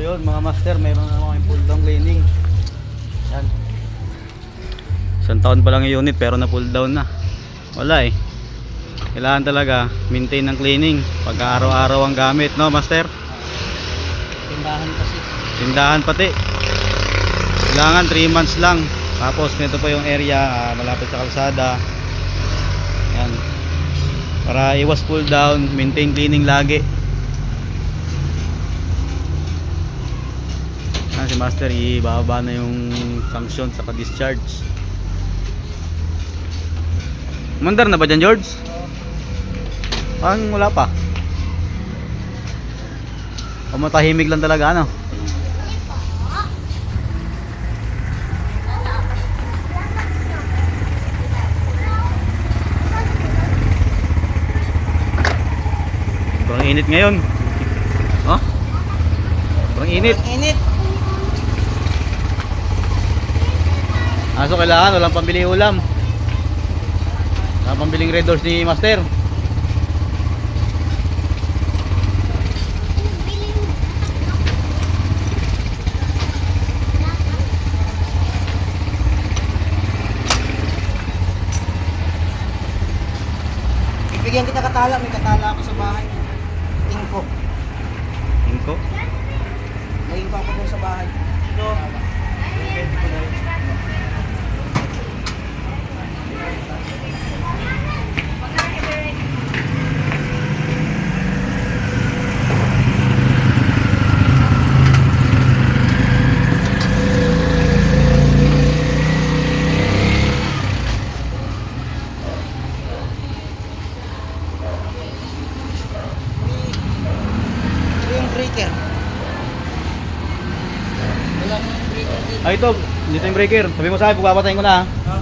Yun mga master, meron na naman yung pull down cleaning. Yan. Isang taon pa lang yung unit pero na pull down na. Wala eh. Kailangan talaga maintain ng cleaning pagka araw-araw ang gamit, no master? Tindahan kasi. Tindahan pati. Kailangan 3 months lang. Tapos nito pa yung area malapit sa kalsada. Yan. Para iwas pull down, maintain cleaning lagi. Si master ibababa na yung sanction sa discharge. Mandar na ba dyan, George? Parang wala pa. O matahimik lang talaga, ano? Sobrang init ngayon. Oh? Sobrang init. Init. So kailangan walang pambili ulam. Walang pambiling Red Doors ni master. Bigyan kita katala, may katala ako sa bahay. Tingko. Tingko? May tingko ako doon sa bahay. Ito. Breaker. Wala nang breaker dito. Ito, dito yung breaker. Sabi mo sa akin, pagpapatayin ko na. Ha?